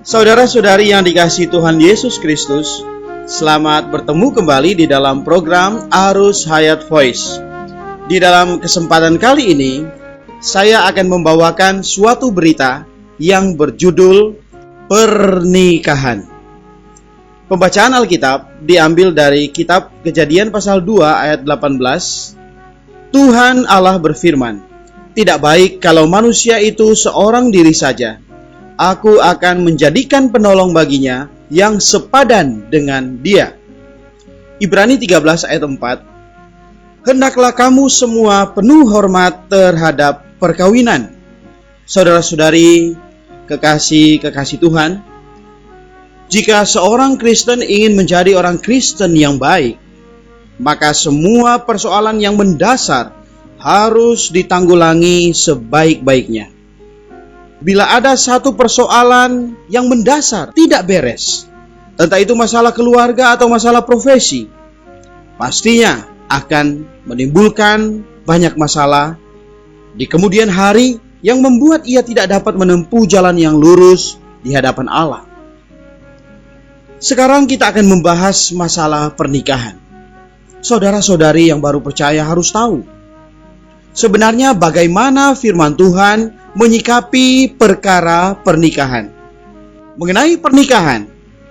Saudara-saudari yang dikasihi Tuhan Yesus Kristus, selamat bertemu kembali di dalam program Arus Hayat Voice. Di dalam kesempatan kali ini, saya akan membawakan suatu berita yang berjudul Pernikahan. Pembacaan Alkitab diambil dari kitab Kejadian pasal 2 ayat 18. Tuhan Allah berfirman, "Tidak baik kalau manusia itu seorang diri saja. Aku akan menjadikan penolong baginya yang sepadan dengan dia." Ibrani 13 ayat 4. Hendaklah kamu semua penuh hormat terhadap perkawinan. Saudara-saudari, kekasih Tuhan, jika seorang Kristen ingin menjadi orang Kristen yang baik, maka semua persoalan yang mendasar harus ditanggulangi sebaik-baiknya. Bila ada satu persoalan yang mendasar tidak beres, entah itu masalah keluarga atau masalah profesi, pastinya akan menimbulkan banyak masalah di kemudian hari yang membuat ia tidak dapat menempuh jalan yang lurus di hadapan Allah. Sekarang kita akan membahas masalah pernikahan. Saudara-saudari yang baru percaya harus tahu, sebenarnya bagaimana firman Tuhan menyikapi perkara pernikahan. Mengenai pernikahan,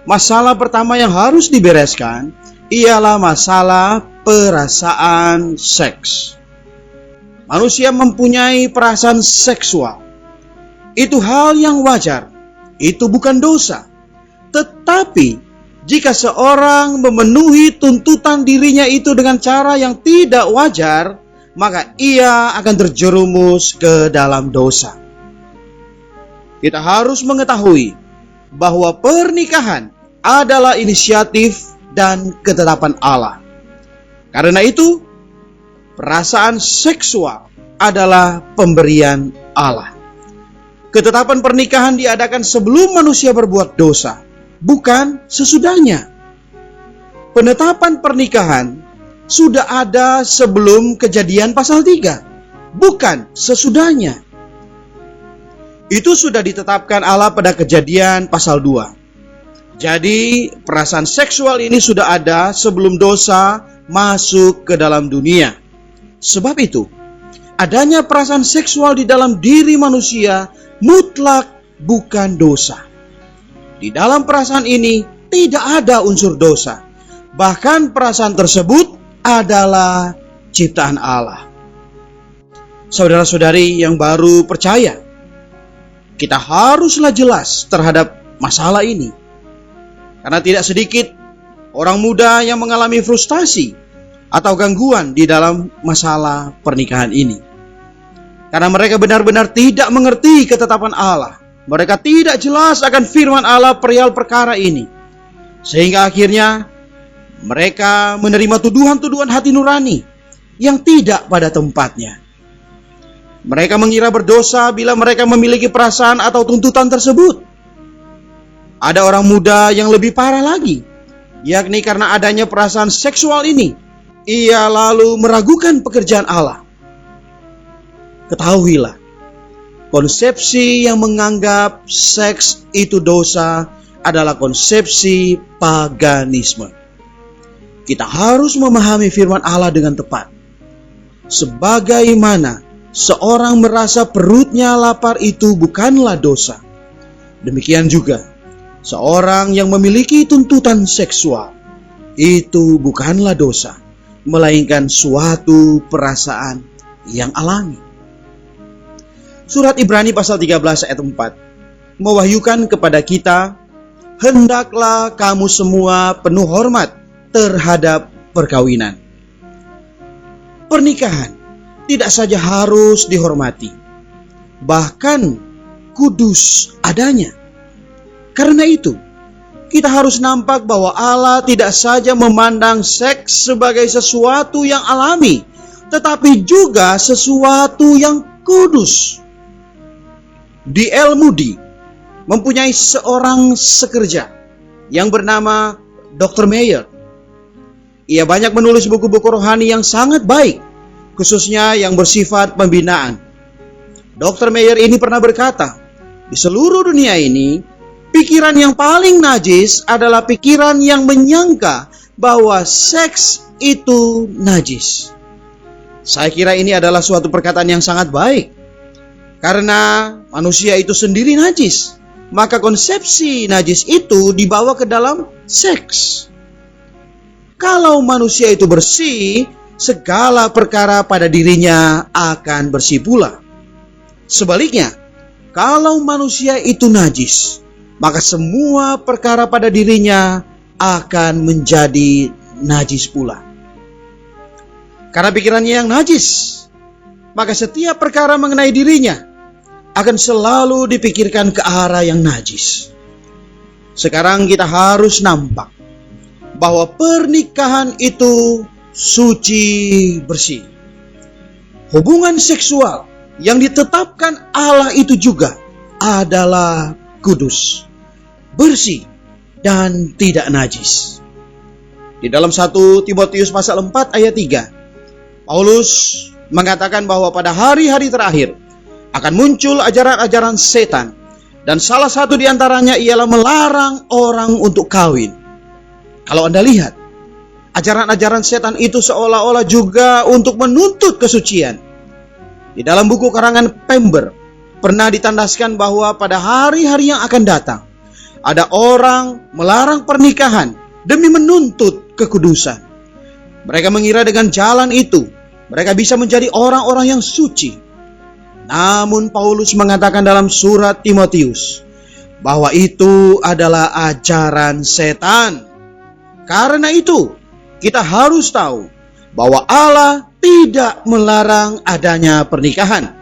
masalah pertama yang harus dibereskan ialah masalah perasaan seks. Manusia mempunyai perasaan seksual. Itu hal yang wajar. Itu bukan dosa. Tetapi jika seorang memenuhi tuntutan dirinya itu dengan cara yang tidak wajar, maka ia akan terjerumus ke dalam dosa. Kita harus mengetahui bahwa pernikahan adalah inisiatif dan ketetapan Allah. Karena itu, perasaan seksual adalah pemberian Allah. Ketetapan pernikahan diadakan sebelum manusia berbuat dosa, bukan sesudahnya. Penetapan pernikahan sudah ada sebelum Kejadian pasal 3, bukan sesudahnya. Itu sudah ditetapkan Allah pada Kejadian pasal 2. Jadi perasaan seksual ini sudah ada sebelum dosa masuk ke dalam dunia. Sebab itu, adanya perasaan seksual di dalam diri manusia mutlak bukan dosa. Di dalam perasaan ini tidak ada unsur dosa. Bahkan perasaan tersebut adalah ciptaan Allah. Saudara-saudari yang baru percaya, kita haruslah jelas terhadap masalah ini. Karena tidak sedikit orang muda yang mengalami frustasi atau gangguan di dalam masalah pernikahan ini. Karena mereka benar-benar tidak mengerti ketetapan Allah. Mereka tidak jelas akan firman Allah perihal perkara ini. Sehingga akhirnya mereka menerima tuduhan-tuduhan hati nurani yang tidak pada tempatnya. Mereka mengira berdosa bila mereka memiliki perasaan atau tuntutan tersebut. Ada orang muda yang lebih parah lagi, yakni karena adanya perasaan seksual ini, ia lalu meragukan pekerjaan Allah. Ketahuilah, konsepsi yang menganggap seks itu dosa adalah konsepsi paganisme. Kita harus memahami firman Allah dengan tepat. Sebagaimana seorang merasa perutnya lapar itu bukanlah dosa, demikian juga seorang yang memiliki tuntutan seksual itu bukanlah dosa, melainkan suatu perasaan yang alami. Surat Ibrani pasal 13 ayat 4 mewahyukan kepada kita, hendaklah kamu semua penuh hormat terhadap perkawinan. Pernikahan tidak saja harus dihormati, bahkan kudus adanya. Karena itu, kita harus nampak bahwa Allah tidak saja memandang seks sebagai sesuatu yang alami, tetapi juga sesuatu yang kudus. D.L. Moody mempunyai seorang sekerja yang bernama Dr. Meyer. Ia banyak menulis buku-buku rohani yang sangat baik, khususnya yang bersifat pembinaan. Dr. Meyer ini pernah berkata, di seluruh dunia ini pikiran yang paling najis adalah pikiran yang menyangka bahwa seks itu najis. Saya kira ini adalah suatu perkataan yang sangat baik. Karena manusia itu sendiri najis, maka konsepsi najis itu dibawa ke dalam seks. Kalau manusia itu bersih, segala perkara pada dirinya akan bersih pula. Sebaliknya, kalau manusia itu najis, maka semua perkara pada dirinya akan menjadi najis pula. Karena pikirannya yang najis, maka setiap perkara mengenai dirinya akan selalu dipikirkan ke arah yang najis. Sekarang kita harus nampak bahwa pernikahan itu suci bersih. Hubungan seksual yang ditetapkan Allah itu juga adalah kudus, bersih, dan tidak najis. Di dalam 1 Timotius pasal 4 ayat 3, Paulus mengatakan bahwa pada hari-hari terakhir akan muncul ajaran-ajaran setan, dan salah satu di antaranya ialah melarang orang untuk kawin. Kalau Anda lihat, ajaran-ajaran setan itu seolah-olah juga untuk menuntut kesucian. Di dalam buku karangan Pember pernah ditandaskan bahwa pada hari-hari yang akan datang, ada orang melarang pernikahan demi menuntut kekudusan. Mereka mengira dengan jalan itu mereka bisa menjadi orang-orang yang suci. Namun Paulus mengatakan dalam surat Timotius bahwa itu adalah ajaran setan. Karena itu, kita harus tahu bahwa Allah tidak melarang adanya pernikahan.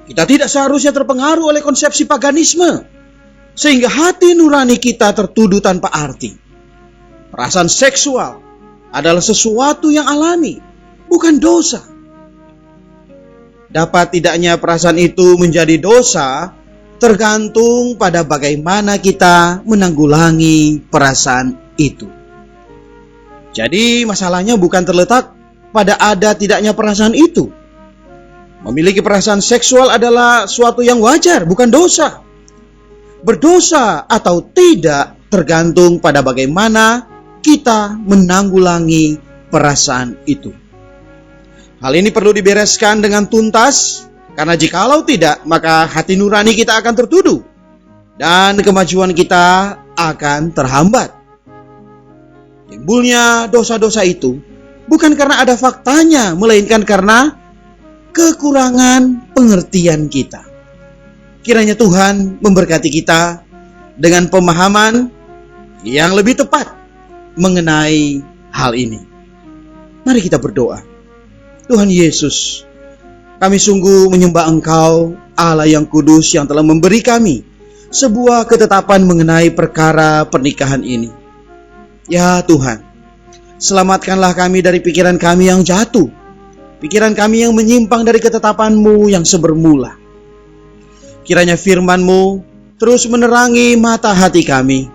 Kita tidak seharusnya terpengaruh oleh konsepsi paganisme, sehingga hati nurani kita tertuduh tanpa arti. Perasaan seksual adalah sesuatu yang alami, bukan dosa. Dapat tidaknya perasaan itu menjadi dosa tergantung pada bagaimana kita menanggulangi perasaan itu. Jadi masalahnya bukan terletak pada ada tidaknya perasaan itu. Memiliki perasaan seksual adalah suatu yang wajar, bukan dosa. Berdosa atau tidak tergantung pada bagaimana kita menanggulangi perasaan itu. Hal ini perlu dibereskan dengan tuntas, karena jikalau tidak, maka hati nurani kita akan tertuduh dan kemajuan kita akan terhambat. Timbulnya dosa-dosa itu bukan karena ada faktanya, melainkan karena kekurangan pengertian kita. Kiranya Tuhan memberkati kita dengan pemahaman yang lebih tepat mengenai hal ini. Mari kita berdoa. Tuhan Yesus, kami sungguh menyembah Engkau, Allah yang kudus yang telah memberi kami sebuah ketetapan mengenai perkara pernikahan ini. Ya Tuhan, selamatkanlah kami dari pikiran kami yang jatuh, pikiran kami yang menyimpang dari ketetapan-Mu yang sebermula. Kiranya firman-Mu terus menerangi mata hati kami.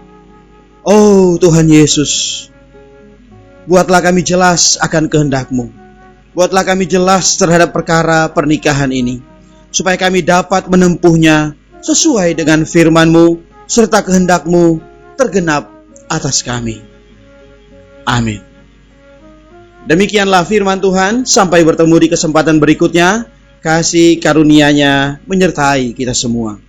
Oh Tuhan Yesus, buatlah kami jelas akan kehendak-Mu. Buatlah kami jelas terhadap perkara pernikahan ini, supaya kami dapat menempuhnya sesuai dengan firman-Mu, serta kehendak-Mu tergenap atas kami. Amin. Demikianlah firman Tuhan. Sampai bertemu di kesempatan berikutnya. Kasih karunia-Nya menyertai kita semua.